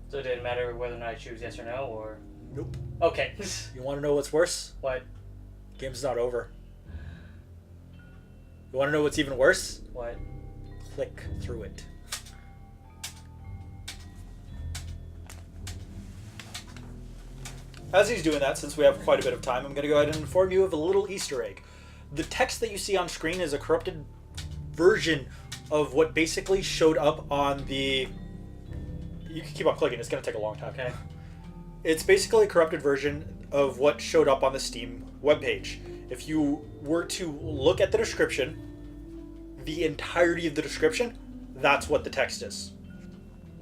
So it didn't matter whether or not I choose yes or no, or... Nope. Okay. You want to know what's worse? What? Game's not over. You want to know what's even worse? What? Click through it. As he's doing that, since we have quite a bit of time, I'm going to go ahead and inform you of a little Easter egg. The text that you see on screen is a corrupted version of what basically showed up on the... You can keep on clicking, it's going to take a long time. Okay. It's basically a corrupted version of what showed up on the Steam webpage. If you were to look at the description, the entirety of the description, that's what the text is.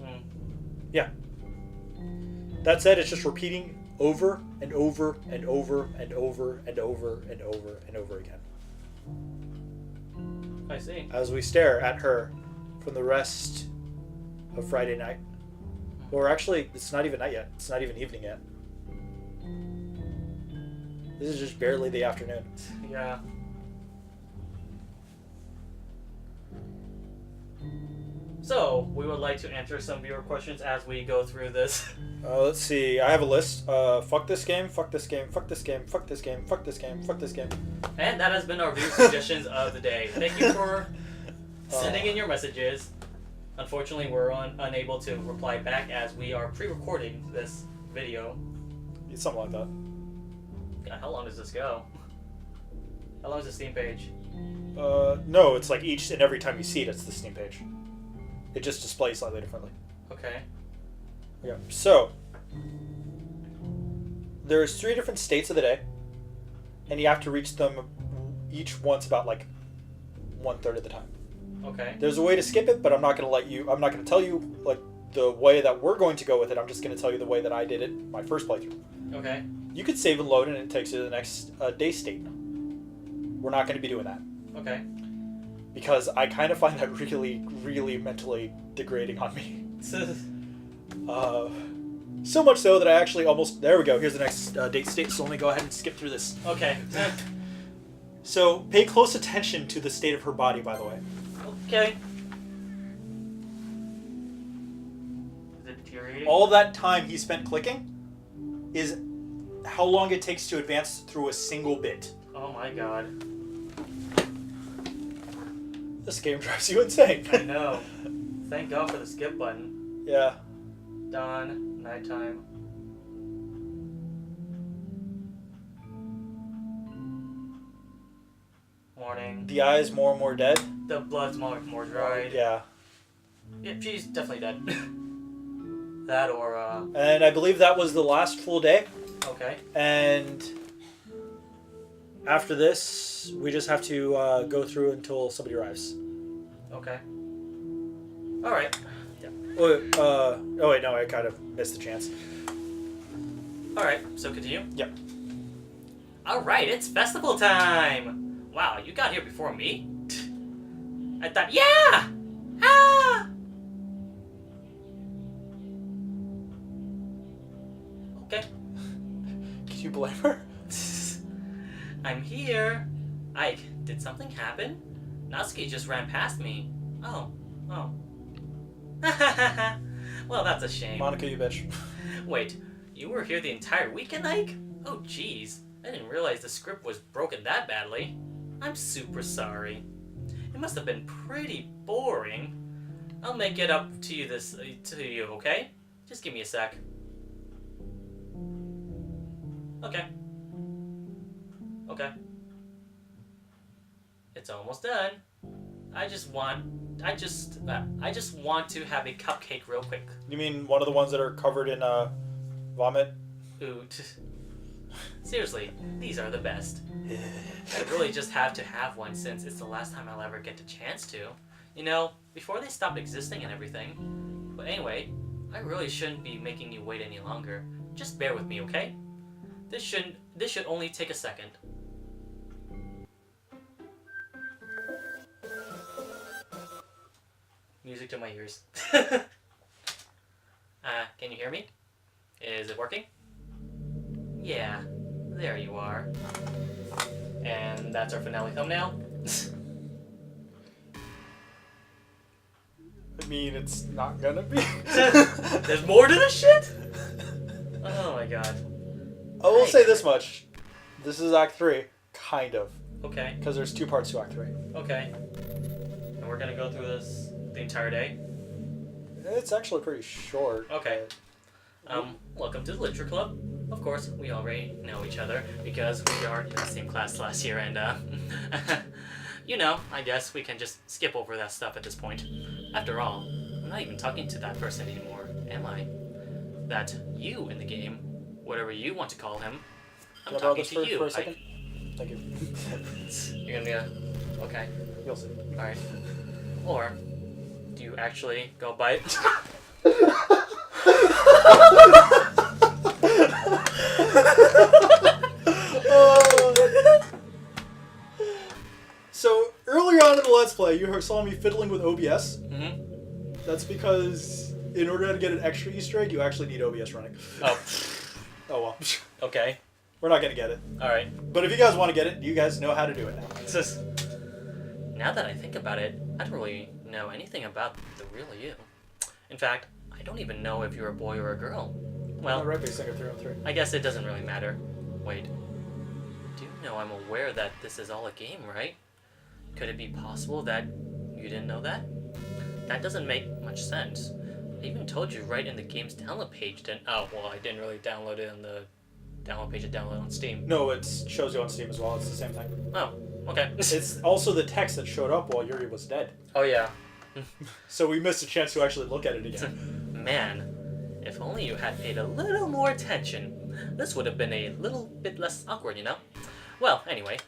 Mm. Yeah. That said, it's just repeating over and over and over and over and over and over and over again. I see. As we stare at her from the rest of Friday night. Or actually, it's not even night yet. It's not even evening yet. This is just barely the afternoon. Yeah. So, we would like to answer some viewer questions as we go through this. Let's see. I have a list. Fuck this game, fuck this game, fuck this game, fuck this game, fuck this game, fuck this game. And that has been our viewer suggestions of the day. Thank you for sending in your messages. Unfortunately, we're unable to reply back as we are pre-recording this video. It's something like that. God, how long does this go? How long is the Steam page? No, it's like each and every time you see it, it's the Steam page. It just displays slightly differently. Okay. Yeah. So, there's 3 different states of the day, and you have to reach them each once about like 1/3 of the time. Okay. There's a way to skip it, but I'm not going to tell you like the way that we're going to go with it. I'm just going to tell you the way that I did it my first playthrough. Okay. You could save and load and it takes you to the next day state. We're not going to be doing that. Okay. Because I kind of find that really, really mentally degrading on me. So much so that I actually almost... There we go. Here's the next date state, so let me go ahead and skip through this. Okay. So, pay close attention to the state of her body, by the way. Okay. Is it deteriorating? All that time he spent clicking is how long it takes to advance through a single bit. Oh my god. This game drives you insane. I know. Thank God for the skip button. Yeah. Dawn, nighttime. Morning. The eye is more and more dead. The blood's more dried. Yeah. Yeah, she's definitely dead. That or, And I believe that was the last full day. Okay. And after this, we just have to go through until somebody arrives. Okay. Alright. Yeah. Oh wait, no, I kind of missed the chance. Alright, so continue? Yep. Alright, it's festival time! Wow, you got here before me? I thought, yeah! Ah! Okay. Can you blame her? I'm here. Ike, did something happen? Natsuki just ran past me. Oh. Well, that's a shame. Monica, you bitch. Wait, you were here the entire weekend, Ike? Oh, jeez. I didn't realize the script was broken that badly. I'm super sorry. It must have been pretty boring. I'll make it up to you okay? Just give me a sec. Okay. It's almost done. I just want to have a cupcake real quick. You mean one of the ones that are covered in vomit? Ooh. Seriously, these are the best. I really just have to have one since it's the last time I'll ever get the chance to. You know, before they stop existing and everything. But anyway, I really shouldn't be making you wait any longer. Just bear with me, okay? This should only take a second. Music to my ears. Can you hear me? Is it working? Yeah, there you are. And that's our finale thumbnail. I mean, it's not gonna be. There's more to this shit? Oh my god. I will say this much. This is Act 3. Kind of. Okay. Because there's 2 parts to Act 3. Okay. And we're gonna go through this the entire day? It's actually pretty short. Okay. Welcome to the Literature Club. Of course, we already know each other because we are in the same class last year and, you know, I guess we can just skip over that stuff at this point. After all, I'm not even talking to that person anymore, am I? That you in the game, whatever you want to call him, I'm talking to you. For a second? Thank you. You're gonna okay. You'll see. Alright. Or, do you actually go bite? So, earlier on in the Let's Play, you saw me fiddling with OBS. Mm-hmm. That's because in order to get an extra Easter egg, you actually need OBS running. Oh. Oh well. Okay. We're not going to get it. Alright. But if you guys want to get it, you guys know how to do it now. It's just, now that I think about it, I don't really know anything about the real you. In fact, I don't even know if you're a boy or a girl. Well, Not right, base singer 3 on 3. I guess it doesn't really matter. Wait. Do you know I'm aware that this is all a game, right? Could it be possible that you didn't know that? That doesn't make much sense. I even told you right in the game's download page, didn't... Oh, well, I didn't really download it on the download page to download on Steam. No, it shows you on Steam as well. It's the same thing. Oh, okay. It's also the text that showed up while Yuri was dead. Oh, yeah. So we missed a chance to actually look at it again. Man, if only you had paid a little more attention, this would have been a little bit less awkward, you know? Well, anyway,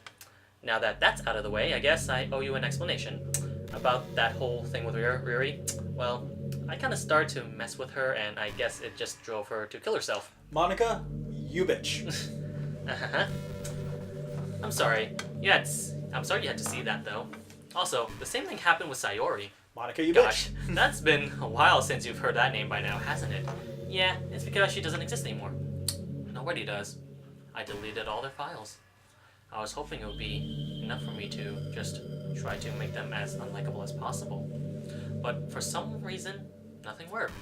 now that that's out of the way, I guess I owe you an explanation about that whole thing with Riri. Well, I kind of started to mess with her, and I guess it just drove her to kill herself. Monica, you bitch. I'm sorry. I'm sorry you had to see that, though. Also, the same thing happened with Sayori. Monica, you Gosh, bitch. that's been a while since you've heard that name by now, hasn't it? Yeah, it's because she doesn't exist anymore. Nobody does. I deleted all their files. I was hoping it would be enough for me to just try to make them as unlikable as possible. But for some reason, nothing worked.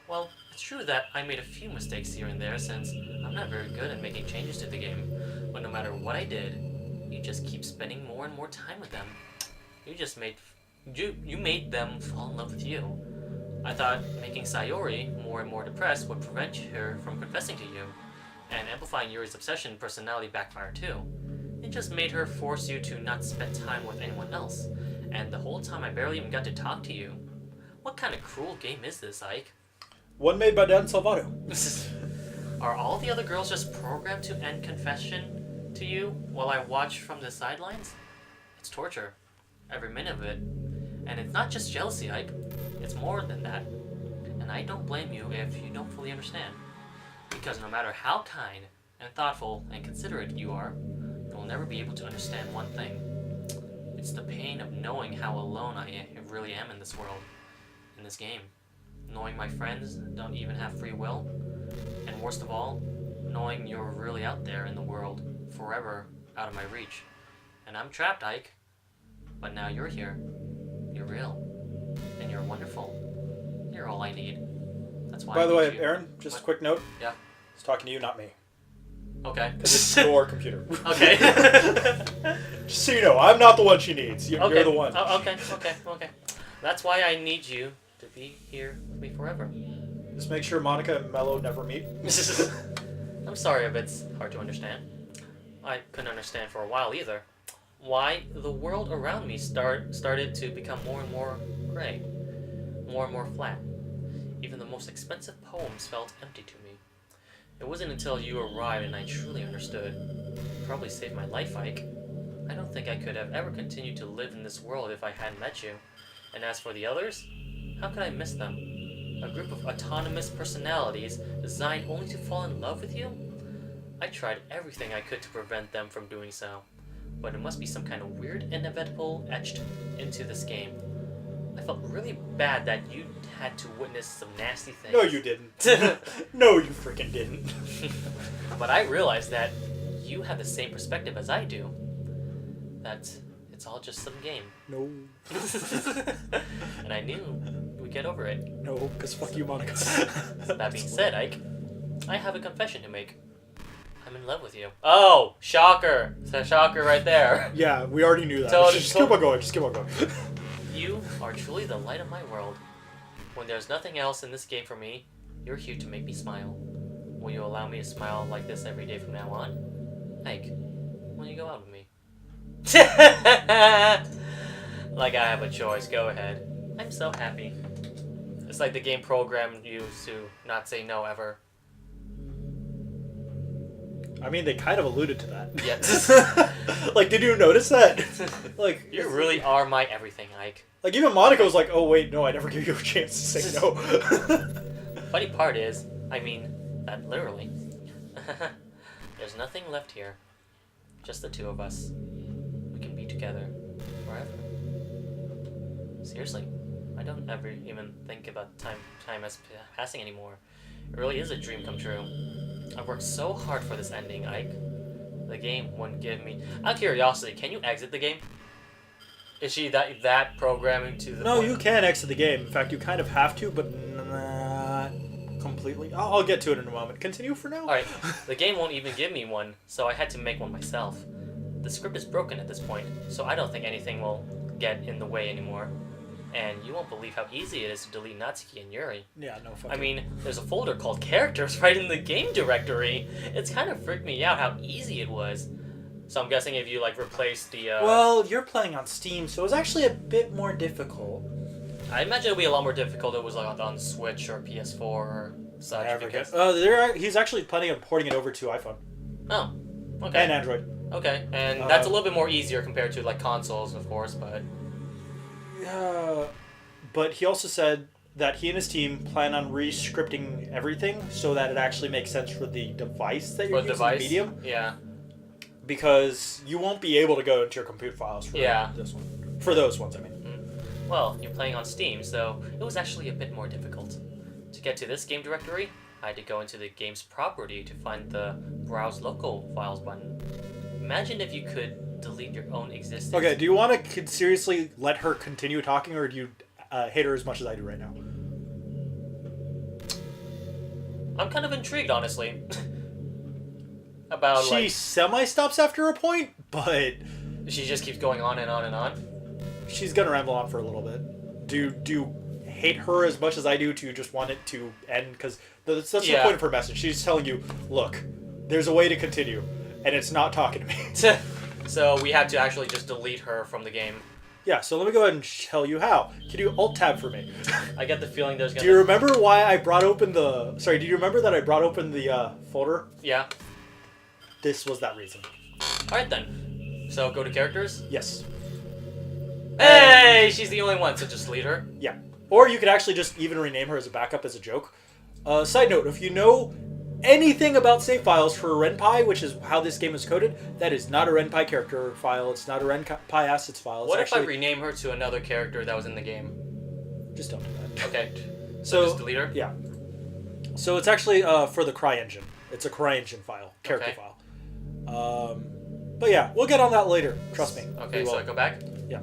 Well, it's true that I made a few mistakes here and there since I'm not very good at making changes to the game. But no matter what I did, you just keep spending more and more time with them. You made them fall in love with you. I thought making Sayori more and more depressed would prevent her from confessing to you, and amplifying Yuri's obsession personality backfired too. It just made her force you to not spend time with anyone else, and the whole time I barely even got to talk to you. What kind of cruel game is this, Ike? One made by Dan Salvato. Are all the other girls just programmed to end confession to you while I watch from the sidelines? It's torture. Every minute of it. And it's not just jealousy, Ike. It's more than that. And I don't blame you if you don't fully understand. Because no matter how kind and thoughtful and considerate you are, you'll never be able to understand one thing. It's the pain of knowing how alone I really am in this world, in this game. Knowing my friends don't even have free will. And worst of all, knowing you're really out there in the world, forever out of my reach. And I'm trapped, Ike. But now you're here. You're real. And you're wonderful. You're all I need. That's why By I the need way, you. Aaron, just What? a quick note. Yeah. It's talking to you, not me. Okay. Because it's your computer. Okay. Just so you know, I'm not the one she needs. You're Okay. the one. Oh, okay. That's why I need you to be here with me forever. Just make sure Monica and Mello never meet. I'm sorry if it's hard to understand. I couldn't understand for a while either. Why the world around me started to become more and more gray, more and more flat. Even the most expensive poems felt empty to me. It wasn't until you arrived and I truly understood. You probably saved my life, Ike. I don't think I could have ever continued to live in this world if I hadn't met you. And as for the others, how could I miss them? A group of autonomous personalities designed only to fall in love with you? I tried everything I could to prevent them from doing so. But it must be some kind of weird inevitable etched into this game. I felt really bad that you had to witness some nasty things. No, you didn't. No, you freaking didn't. But I realized that you have the same perspective as I do. That it's all just some game. No. And I knew get over it. No, because fuck you, Monica. That being said, Ike, I have a confession to make. I'm in love with you. Oh, shocker! It's a shocker right there. Yeah, we already knew that. Just keep on going. Just keep on going. You are truly the light of my world. When there's nothing else in this game for me, you're here to make me smile. Will you allow me to smile like this every day from now on? Ike, will you go out with me? Like I have a choice. Go ahead. I'm so happy. It's like the game programmed you to not say no ever. I mean, they kind of alluded to that. Yes. Like, did you notice that? Like, You really are my everything, Ike. like even Monica was like, "Oh wait, no, I never gave you a chance to say no." Funny part is, I mean, that literally. There's nothing left here. Just the two of us. We can be together forever. Seriously, I don't ever even think about time as passing anymore. It really is a dream come true. I worked so hard for this ending, Ike. The game wouldn't give me. Out of curiosity, can you exit the game? Is she that programming to the? No, point? you can exit the game. In fact, you kind of have to, but not completely. I'll get to it in a moment. Continue for now. All right, the game won't even give me one, so I had to make one myself. The script is broken at this point, so I don't think anything will get in the way anymore. And you won't believe how easy it is to delete Natsuki and Yuri. Yeah, no fucking. I mean, there's a folder called characters right in the game directory. It's kind of freaked me out how easy it was. So I'm guessing if you like replace the. Well, you're playing on Steam, so it was actually a bit more difficult. I imagine it would be a lot more difficult if it was like on Switch or PS4 or such. He's actually planning on porting it over to iPhone. Oh, okay. And Android. Okay, and that's a little bit more easier compared to like consoles, of course, but. But he also said that he and his team plan on re-scripting everything so that it actually makes sense for the device that you're using, the medium. Yeah. Because you won't be able to go into your compute files for this one. For those ones, I mean. Mm-hmm. Well, you're playing on Steam, so it was actually a bit more difficult. To get to this game directory, I had to go into the game's property to find the Browse Local Files button. Imagine if you could delete your own existence. Okay, do you want to seriously let her continue talking, or do you hate her as much as I do right now? I'm kind of intrigued, honestly. About she semi-stops after a point, but she just keeps going on and on and on. She's gonna ramble on for a little bit. Do you hate her as much as I do to just want it to end? Because that's the point of her message. She's telling you, look, there's a way to continue, and it's not talking to me. So we had to actually just delete her from the game. Yeah, so let me go ahead and tell you how. Can you Alt-Tab for me? I get the feeling there's gonna... Do you remember why I brought open the... Sorry, do you remember that I brought open the folder? Yeah. This was that reason. Alright then. So go to characters? Yes. Hey! She's the only one, so just delete her? Yeah. Or you could actually just even rename her as a backup as a joke. Side note, if you know anything about save files for Ren'Py, which is how this game is coded, that is not a Ren'Py character file. It's not a Ren'Py assets file. What if I rename her to another character that was in the game? Just don't do that. Okay. So just delete her? Yeah. So it's actually for the CryEngine. It's a CryEngine file, character file. But yeah, we'll get on that later. Trust me. Okay, so I go back? Yeah.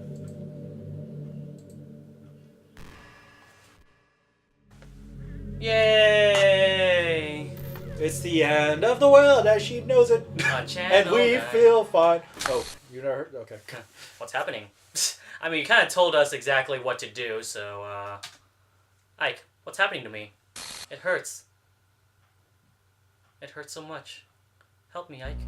Yay! It's the end of the world as she knows it. And we feel fine. Oh, you never heard? Okay. What's happening? I mean, you kind of told us exactly what to do, so, Ike, what's happening to me? It hurts. It hurts so much. Help me, Ike.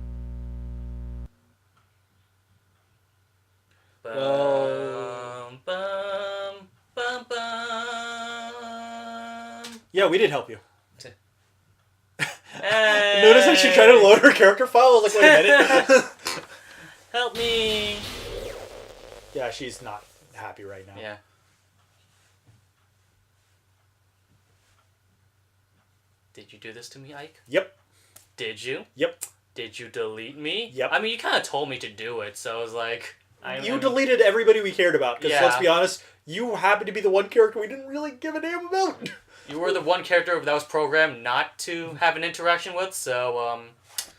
Bum, bum, bum, bum. Yeah, we did help you. Hey. Notice how she tried to load her character file? I was like, wait a minute. Help me. Yeah, she's not happy right now. Yeah. Did you do this to me, Ike? Yep. Did you? Yep. Did you delete me? Yep. I mean, you kind of told me to do it, so I was like... You deleted everybody we cared about, because let's be honest, you happen to be the one character we didn't really give a damn about. You were the one character that was programmed not to have an interaction with, so,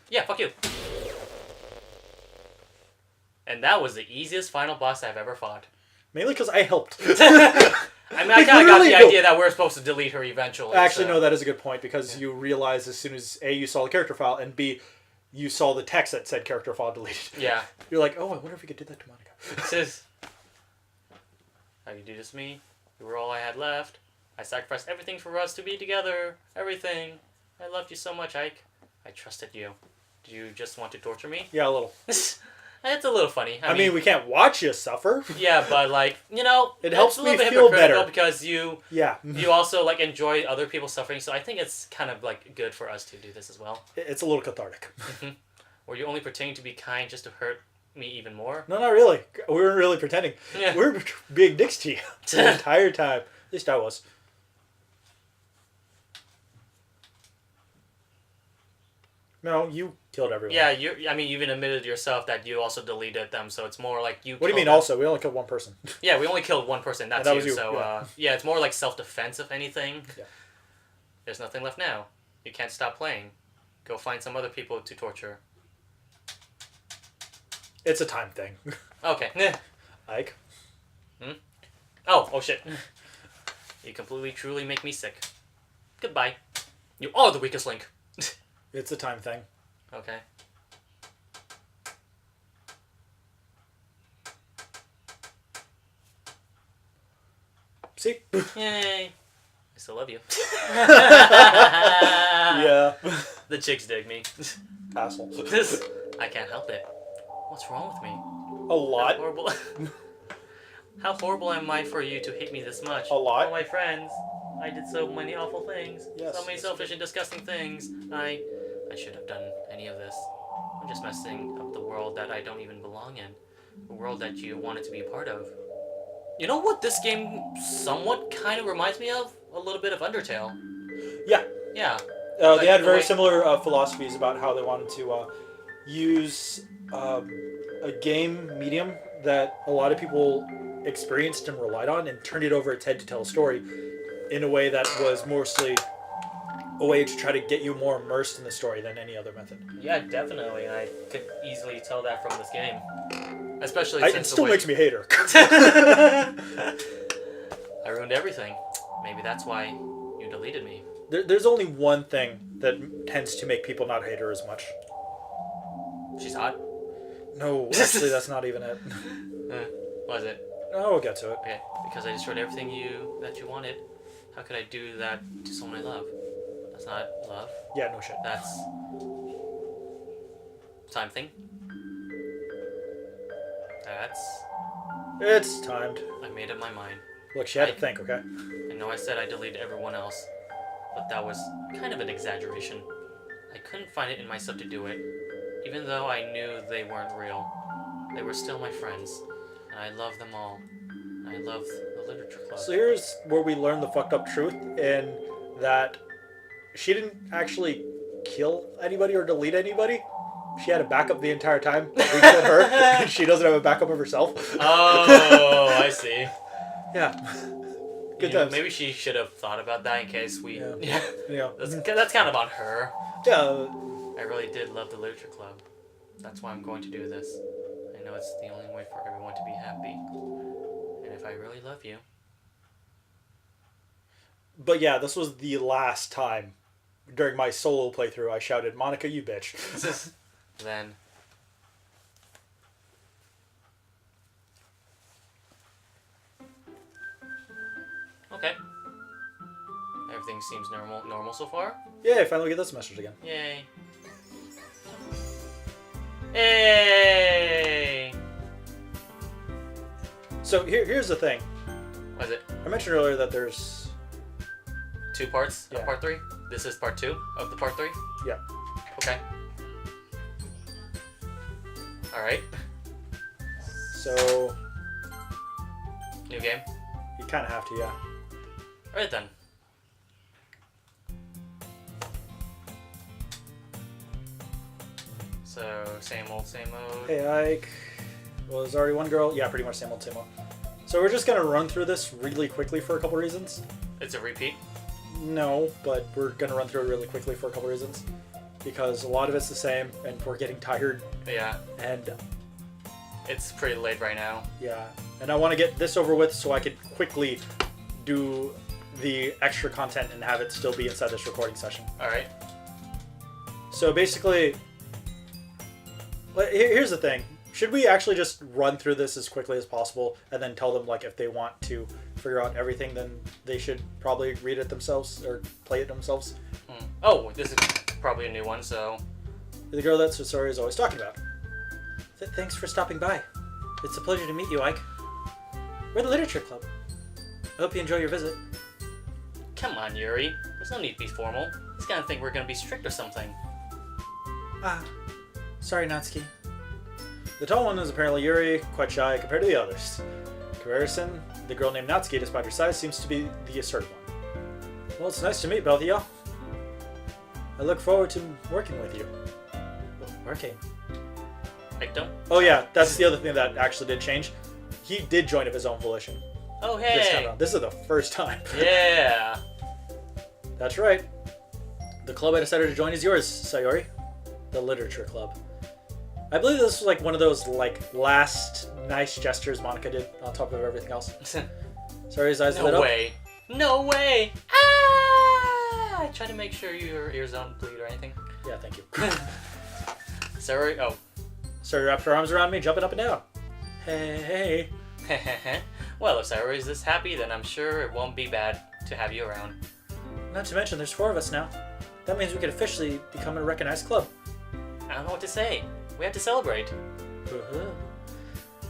yeah, fuck you. And that was the easiest final boss I've ever fought. Mainly because I helped. I mean, I kind of got the idea that we're supposed to delete her eventually. Actually, so. no, that is a good point because you realize as soon as A, you saw the character file, and B, you saw the text that said character file deleted. Yeah. You're like, oh, I wonder if we could do that to Monica. It says, how you do this to me? You were all I had left. I sacrificed everything for us to be together. Everything. I loved you so much, Ike. I trusted you. Do you just want to torture me? Yeah, a little. It's a little funny. I mean, we can't watch you suffer. Yeah, but like, you know, it helps a little me bit feel hypocritical better because you also like enjoy other people suffering. So I think it's kind of like good for us to do this as well. It's a little cathartic. Were you only pretending to be kind just to hurt me even more? No, not really. We weren't really pretending. Yeah. We were being dicks to you the entire time. At least I was. No, you killed everyone. Yeah, I mean, you even admitted yourself that you also deleted them, so it's more like you. What do you mean? Them. Also, we only killed one person. Yeah, we only killed one person. That's that you. Was you. So yeah, it's more like self-defense, if anything. Yeah. There's nothing left now. You can't stop playing. Go find some other people to torture. It's a time thing. Okay. Ike. Oh shit. You completely, truly make me sick. Goodbye. You are the weakest link. It's a time thing. Okay. See? Yay. I still love you. Yeah. The chicks dig me. Asshole. I can't help it. What's wrong with me? A lot. How horrible. How horrible am I for you to hate me this much? A lot. All my friends. I did so many awful things. Yes, So many selfish and disgusting things. I shouldn't have done any of this. I'm just messing up the world that I don't even belong in. The world that you wanted to be a part of. You know what this game somewhat kind of reminds me of? A little bit of Undertale. Yeah. Yeah. They had very similar philosophies about how they wanted to use a game medium that a lot of people experienced and relied on and turned it over its head to tell a story in a way that was mostly a way to try to get you more immersed in the story than any other method. Yeah, definitely. I could easily tell that from this game. Especially It since still makes me hate her. I ruined everything. Maybe that's why you deleted me. There's only one thing that tends to make people not hate her as much. She's hot? No, actually that's not even it. What is it? Oh, we'll get to it. Okay, because I destroyed everything that you wanted. How could I do that to someone I love? That's not love. Yeah, no shit. That's time thing. It's timed. I made up my mind. Look, she had to think, okay? I know I said I deleted everyone else, but that was kind of an exaggeration. I couldn't find it in myself to do it, even though I knew they weren't real. They were still my friends, and I loved them all. I loved the literature club. So here's where we learn the fucked up truth in that she didn't actually kill anybody or delete anybody. She had a backup the entire time. We killed her, and she doesn't have a backup of herself. Oh, I see. Yeah. Good You know, times. maybe she should have thought about that in case we... Yeah. That's kind of on her. Yeah. I really did love the literature club. That's why I'm going to do this. I know it's the only way for everyone to be happy. And if I really love you... But yeah, this was the last time during my solo playthrough I shouted, "Monica, you bitch." Then... Okay. Everything seems normal so far. Yeah, I finally get this message again. Yay. Hey! So here's the thing. What is it? I mentioned earlier that there's 2 parts Yeah. of part 3? This is part 2 of the part 3? Yeah. Okay. Alright. So New game? you kind of have to, yeah. Alright then. So, same old, same old. Hey, Ike. Well, there's already one girl. Yeah, pretty much same old, same old. So we're just gonna run through this really quickly for a couple reasons. It's a repeat? No, but we're gonna run through it really quickly for a couple reasons. Because a lot of it's the same, and we're getting tired, Yeah. and It's pretty late right now. yeah. And I want to get this over with so I could quickly do the extra content and have it still be inside this recording session. Alright. So basically, here's the thing. Should we actually just run through this as quickly as possible and then tell them, like, if they want to figure out everything, then they should probably read it themselves or play it themselves? Oh, this is probably a new one, so... The girl that Sasori is always talking about. Thanks for stopping by. It's a pleasure to meet you, Ike. We're the Literature Club. I hope you enjoy your visit. Come on, Yuri. There's no need to be formal. He's gonna think we're gonna be strict or something. Ah, sorry, Natsuki. The tall one is apparently Yuri, quite shy compared to the others. In comparison, the girl named Natsuki, despite her size, seems to be the assertive one. Well, it's nice to meet both of y'all. I look forward to working with you. Working? I don't... Oh yeah, that's the other thing that actually did change. He did join of his own volition. Oh, hey! This time around. This is the first time. Yeah! That's right. The club I decided to join is yours, Sayori. The Literature Club. I believe this was like one of those like last nice gestures Monica did on top of everything else. Sayori's eyes lit up. No way! No way! Ah! I try to make sure your ears don't bleed or anything. Yeah, thank you. Sorry. Oh. Sayori wrapped her arms around me, jumping up and down. Hey. Well, if Sayori is this happy, then I'm sure it won't be bad to have you around. Not to mention, there's 4 of us now. That means we could officially become a recognized club. I don't know what to say. We have to celebrate.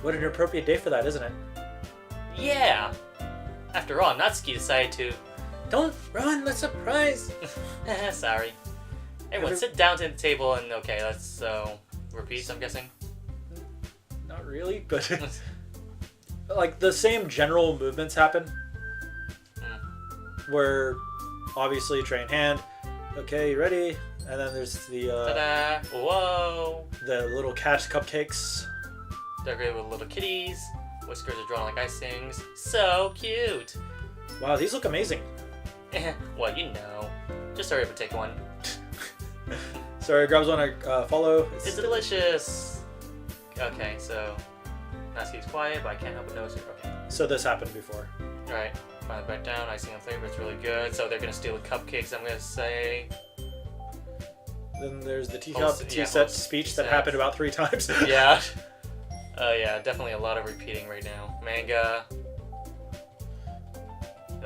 What an appropriate day for that, isn't it? Yeah! After all, Natsuki decided to... Don't ruin the surprise! Sorry. Everyone, sit down to the table and, okay, let's, repeat, I'm guessing? Not really, but... like, the same general movements happen. Where, obviously, tray in hand. Okay, you ready? And then there's the, Ta-da! Whoa! the little catch cupcakes. Decorated with little kitties. Whiskers are drawn like icings. So cute! Wow, these look amazing. Well, you know. Just hurry up and take one. Sorry, grabs one I follow. It's delicious! Okay, so... Natsuki's quiet, but I can't help but notice it. Okay. So this happened before. Alright, finally back down. Icing on flavor, it's really good. So they're gonna steal the cupcakes, I'm gonna say. Then there's the Post- tea yeah, set post- speech set. that happened about 3 times. Yeah. Yeah, definitely a lot of repeating right now. Manga.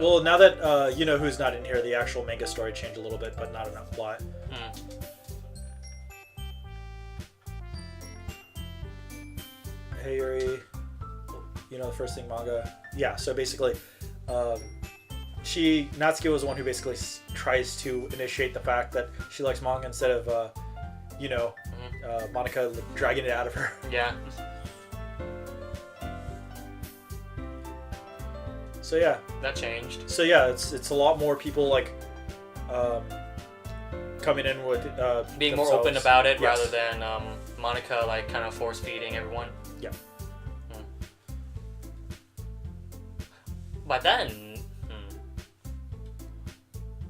Well, now that you know who's not in here, the actual manga story changed a little bit, but not enough plot. Hey Yuri, you know the first thing manga. Yeah, so basically, Natsuki was the one who basically tries to initiate the fact that she likes manga instead of, Monica dragging it out of her. Yeah. So yeah. That changed. So yeah, it's a lot more people like coming in with being themselves. more open about it, Yes. rather than Monica like kind of force feeding everyone. Yeah. By then,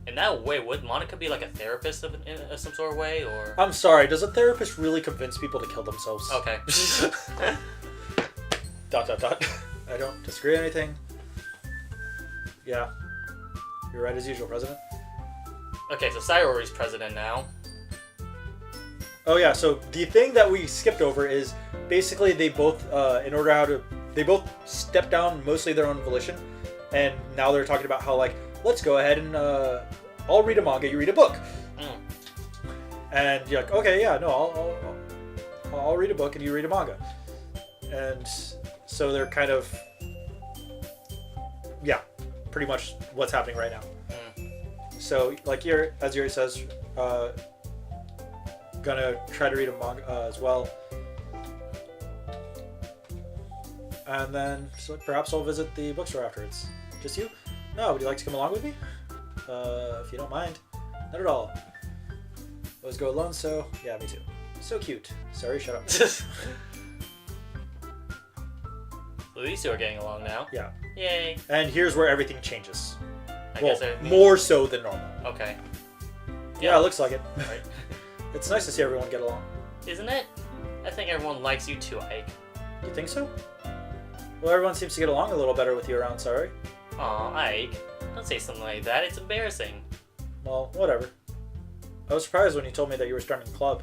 in that way, would Monica be like a therapist in some sort of way, or? I'm sorry, does a therapist really convince people to kill themselves? Okay. ... I don't disagree with anything. Yeah. You're right as usual, President. Okay, so Sayori's president now. Oh yeah, so the thing that we skipped over is basically they both, they both stepped down mostly their own volition, and now they're talking about how like, let's go ahead and I'll read a manga, you read a book. And you're like, okay, yeah, no, I'll read a book and you read a manga. And so they're kind of, yeah, pretty much what's happening right now. So, like as Yuri says, gonna try to read a manga as well. And then so perhaps I'll visit the bookstore afterwards. Just you? No, would you like to come along with me? If you don't mind. Not at all. Always go alone, so yeah, me too. So cute. Sorry, shut up. At least we're getting along now. Yeah. Yay. And here's where everything changes. I Well, guess everything... more so than normal. Okay. Yeah, it looks like it. Right. It's nice to see everyone get along. Isn't it? I think everyone likes you too, Ike. You think so? Well, everyone seems to get along a little better with you around, sorry. Aw, Ike. Don't say something like that. It's embarrassing. Well, whatever. I was surprised when you told me that you were starting a club,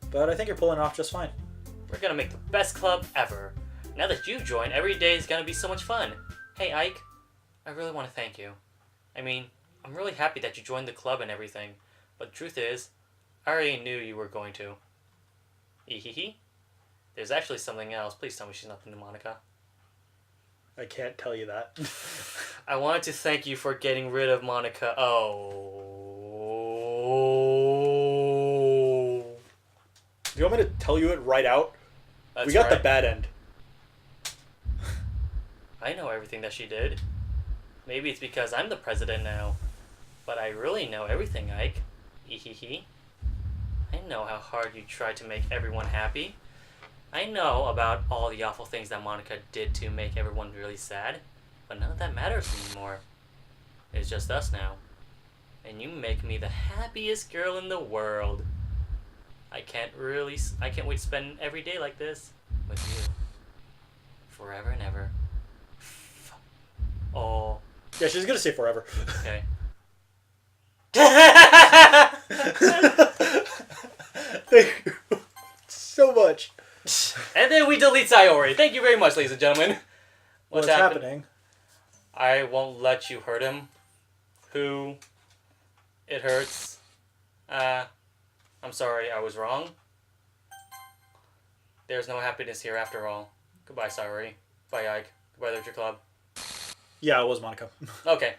but I think you're pulling it off just fine. We're gonna make the best club ever. Now that you've joined, every day is gonna be so much fun. Hey, Ike. I really want to thank you. I mean, I'm really happy that you joined the club and everything, but the truth is, I already knew you were going to. Ehehe. There's actually something else. Please tell me she's nothing to Monica. I can't tell you that. I wanted to thank you for getting rid of Monica. Oh. Do you want me to tell you it right out? That's we got right. the bad end. I know everything that she did. Maybe it's because I'm the president now. But I really know everything, Ike. Ehehe. I know how hard you tried to make everyone happy. I know about all the awful things that Monica did to make everyone really sad. But none of that matters anymore. It's just us now. And you make me the happiest girl in the world. I can't wait to spend every day like this with you. Forever and ever. Oh. Yeah, she's gonna say forever. Okay. Thank you so much. And then we delete Sayori. Thank you very much, ladies and gentlemen. What's happening? I won't let you hurt him. Who? It hurts. I'm sorry, I was wrong. There's no happiness here after all. Goodbye, Sayori. Bye, Ike. Goodbye, Literature Club. Yeah, it was Monica. Okay.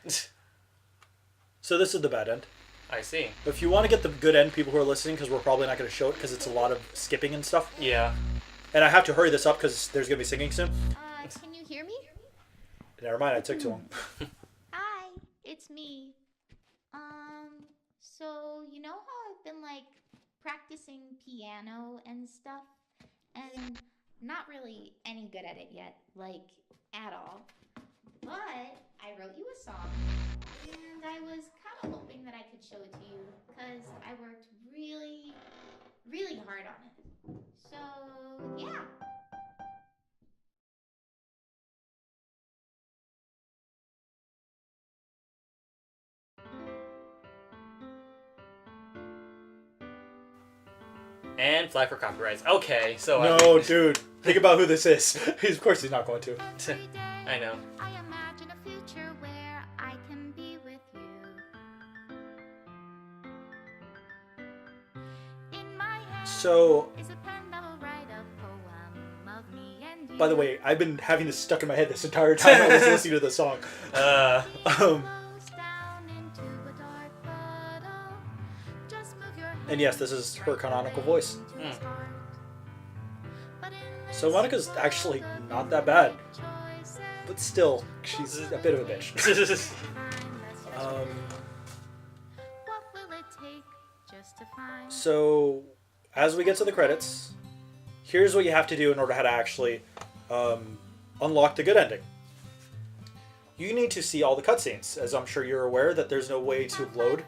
So this is the bad end. I see. If you want to get the good end, people who are listening, because we're probably not going to show it because it's a lot of skipping and stuff. Yeah. And I have to hurry this up because there's going to be singing soon. Can you hear me? Never mind, I took too long. Hi, it's me. So you know how I've been like practicing piano and stuff, and not really any good at it yet, like at all. But I wrote you a song, and I was kind of hoping that I could show it to you, because I worked really, really hard on it. So, yeah. And flag for copyrights. Okay, so No, dude. Think about who this is. Of course he's not going to. I know. I imagine a future where I can be with you. In my hand So, is a pen that will write a poem of me and you. by the way, I've been having this stuck in my head this entire time I was listening to the song. Close down into a dark puddle. Just move your And yes, this is her canonical voice. hand to his heart. But in So Monica's actually not that bad. But still, she's a bit of a bitch. What will it take just to find? So, as we get to the credits, here's what you have to do in order to actually unlock the good ending. You need to see all the cutscenes, as I'm sure you're aware that there's no way to load.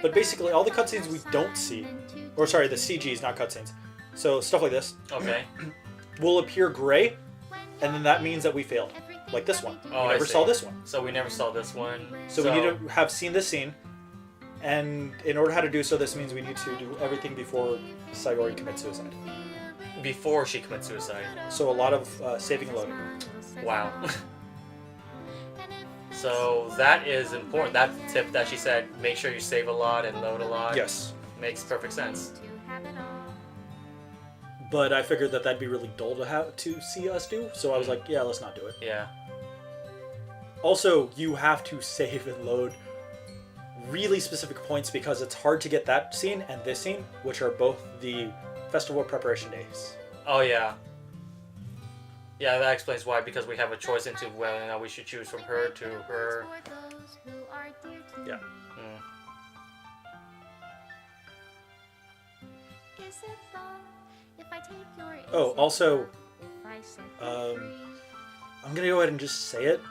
But basically, all the cutscenes we don't see, or sorry, the CGs, not cutscenes. So stuff like this Okay. will appear gray, and then that means that we failed. Like this one. Oh, we I never see. saw this one. So we never saw this one. So we need to have seen this scene, and in order how to do so, this means we need to do everything before Sayori commits suicide. Before she commits suicide. So a lot of saving and loading. Wow. So that is important. That tip that she said, make sure you save a lot and load a lot. Yes. Makes perfect sense. But I figured that that'd be really dull to see us do, so I was like, yeah, let's not do it. Yeah. Also, you have to save and load really specific points because it's hard to get that scene and this scene, which are both the festival preparation days. Oh, yeah. Yeah, that explains why, because we have a choice into whether or not we should choose from her to her. Yeah. Mm. Oh, also, I'm gonna go ahead and just say it.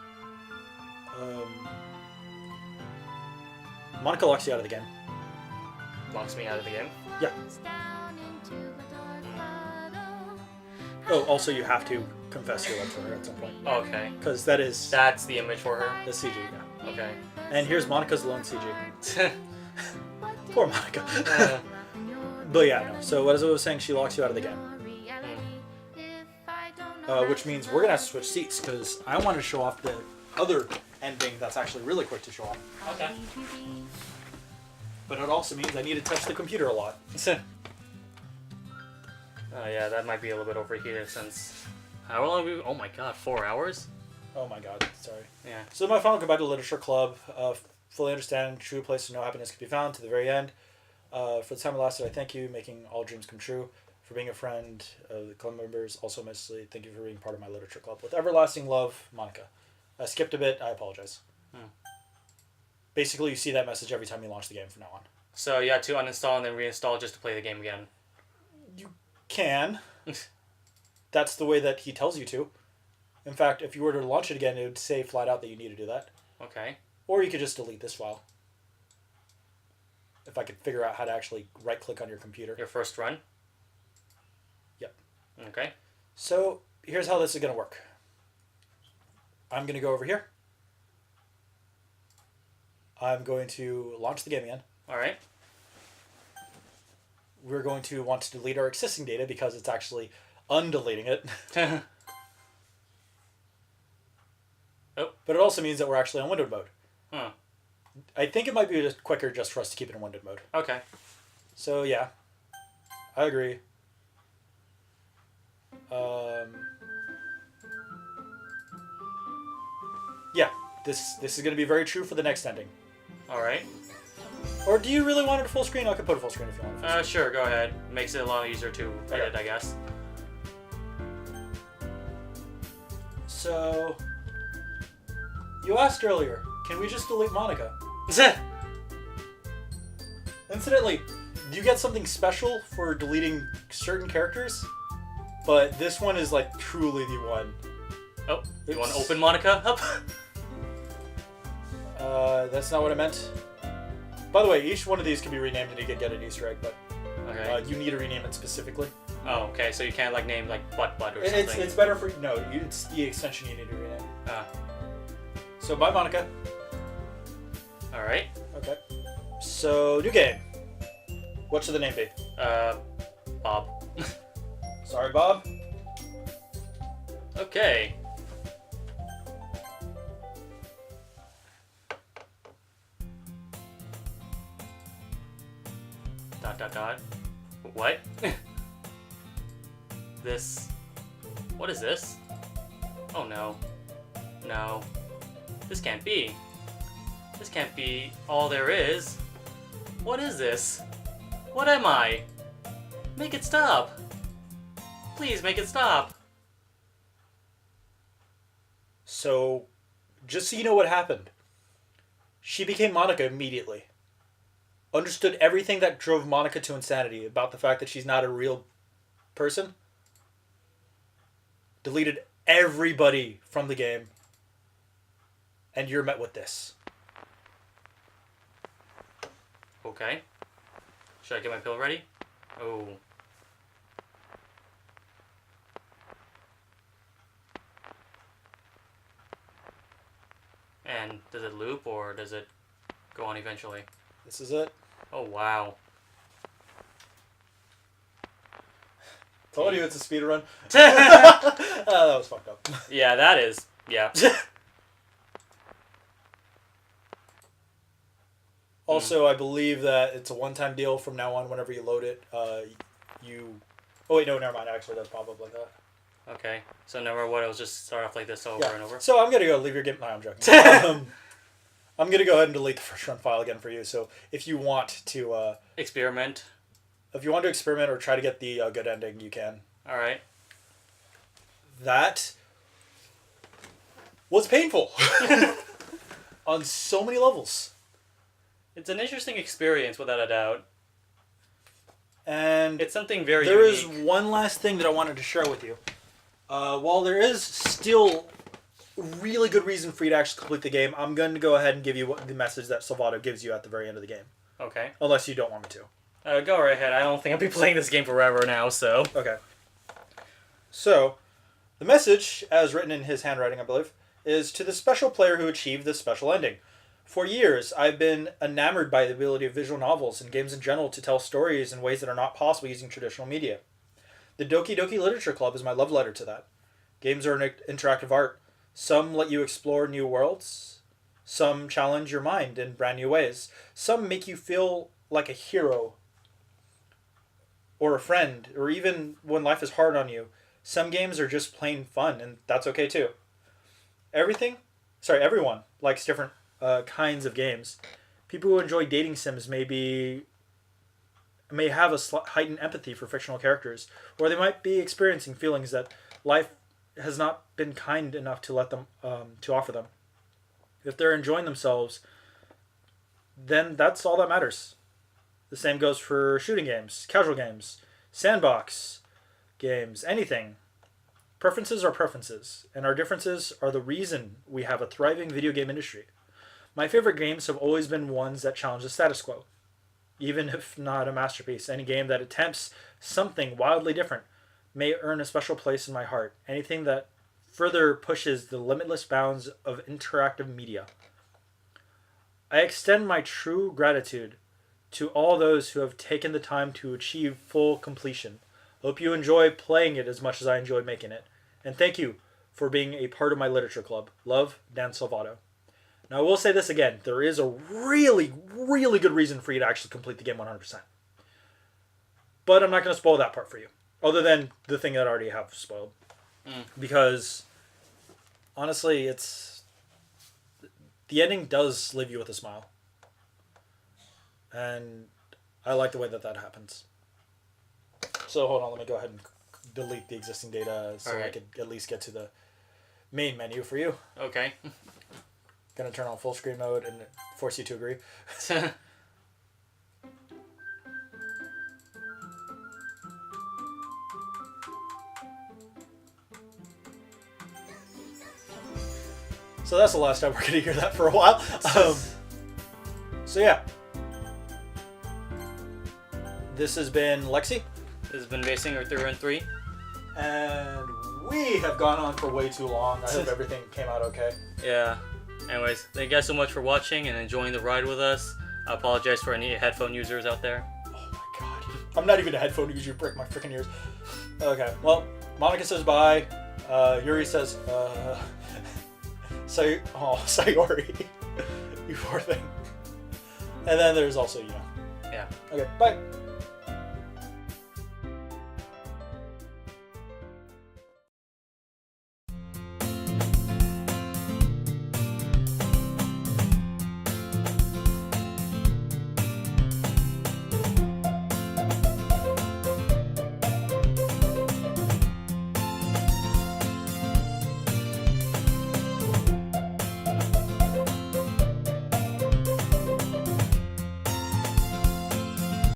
Monica locks you out of the game. Locks me out of the game. Yeah. Oh, also you have to confess your love for her at some point. Okay. Because that is That's the image for her. the CG, yeah. Okay. And here's Monica's lone CG. Poor Monica. Uh, But yeah, no. So as I was saying, she locks you out of the game. Which means we're going to have to switch seats because I want to show off the other ending that's actually really quick to show off. okay. But it also means I need to touch the computer a lot. Oh yeah, that might be a little bit overheated since... How long have we... Oh my god, 4 hours? Oh my god, sorry. Yeah. So my final goodbye to Literature Club. Fully understand, true place to know happiness can be found to the very end. For the time it lasted, I thank you, making all dreams come true. For being a friend of the club members, also mostly thank you for being part of my Literature Club. With everlasting love, Monica. I skipped a bit, I apologize. Basically, you see that message every time you launch the game from now on. So you had to uninstall and then reinstall just to play the game again. You can. That's the way that he tells you to. In fact, if you were to launch it again, it would say flat out that you need to do that. Okay. Or you could just delete this file. If I could figure out how to actually right-click on your computer. Your first run? Yep. Okay. So, here's how this is going to work. I'm going to go over here. I'm going to launch the game again. Alright. We're going to want to delete our existing data because it's actually undeleting it. Oh. But it also means that we're actually on windowed mode. Huh. I think it might be just quicker just for us to keep it in windowed mode. Okay. So, yeah. I agree. Yeah, this is going to be very true for the next ending. Alright. Or do you really want it full screen? I could put it full screen if you want. Sure, go ahead. Makes it a lot easier to edit, I guess. So, you asked earlier, can we just delete Monica? Incidentally, you get something special for deleting certain characters, but this one is like truly the one. Oh, you want to open Monica up? That's not what I meant. By the way, each one of these can be renamed and you can get an Easter egg, but Okay. you need to rename it specifically. Oh, okay, so you can't like name like Butt or something. It's better for it's the extension you need to rename. So bye, Monica. Alright. Okay. So new game. What should the name be? Bob. Sorry, Bob. Okay. Dot. What? This... What is this? Oh no. No. This can't be. This can't be all there is. What is this? What am I? Make it stop. Please make it stop. So, just so you know what happened, she became Monica immediately. Understood everything that drove Monica to insanity about the fact that she's not a real person. Deleted everybody from the game. And you're met with this. Okay. Should I get my pill ready? Oh. And does it loop or does it go on eventually? This is it. Oh wow. Told you it's a speed run. That was fucked up. Yeah, that is. Yeah. Also, I believe that it's a one-time deal from now on. Whenever you load it, you... Oh, wait, no, never mind. Actually, it does pop up like that. Okay. So no matter what, it'll just start off like this over and over. So I'm going to go leave your game... No, I'm joking. I'm going to go ahead and delete the first run file again for you. So if you want to... Experiment. If you want to experiment or try to get the good ending, you can. Alright. That was painful. On so many levels. It's an interesting experience, without a doubt. And it's something very There unique. is one last thing that I wanted to share with you. While there is still really good reason for you to actually complete the game, I'm going to go ahead and give you the message that Salvato gives you at the very end of the game. Okay. Unless you don't want me to. Go right ahead. I don't think I'll be playing this game forever now, so... Okay. So, The message, as written in his handwriting, I believe, is to the special player who achieved this special ending. For years, I've been enamored by the ability of visual novels and games in general to tell stories in ways that are not possible using traditional media. The Doki Doki Literature Club is my love letter to that. Games are an interactive art. Some let you explore new worlds. Some challenge your mind in brand new ways. Some make you feel like a hero or a friend, or even when life is hard on you. Some games are just plain fun, and that's okay too. Everyone likes different kinds of games. People who enjoy dating sims may have a heightened empathy for fictional characters, or they might be experiencing feelings that life has not been kind enough to let them to offer them. If they're enjoying themselves, then that's all that matters. The same goes for shooting games, casual games, sandbox games, anything. Preferences are preferences, and our differences are the reason we have a thriving video game industry. My favorite games have always been ones that challenge the status quo. Even if not a masterpiece, any game that attempts something wildly different may earn a special place in my heart. Anything that further pushes the limitless bounds of interactive media. I extend my true gratitude to all those who have taken the time to achieve full completion. Hope you enjoy playing it as much as I enjoyed making it. And thank you for being a part of my literature club. Love, Dan Salvato. Now, I will say this again. There is a really, really good reason for you to actually complete the game 100%. But I'm not going to spoil that part for you. Other than the thing that I already have spoiled. Because, honestly, the ending does leave you with a smile. And I like the way that happens. So, hold on. Let me go ahead and delete the existing data so I could at least get to the main menu for you. Okay. Gonna turn on full screen mode and force you to agree. So that's the last time we're gonna hear that for a while. So yeah. This has been Lexi. This has been Racing or 3-3. And we have gone on for way too long. I hope everything came out okay. Yeah. Anyways, thank you guys so much for watching and enjoying the ride with us. I apologize for any headphone users out there. Oh my god. I'm not even a headphone user, you break my freaking ears. Okay, well, Monica says bye. Yuri says, Sayori. You poor thing. And then there's also, Yeah. Okay, bye.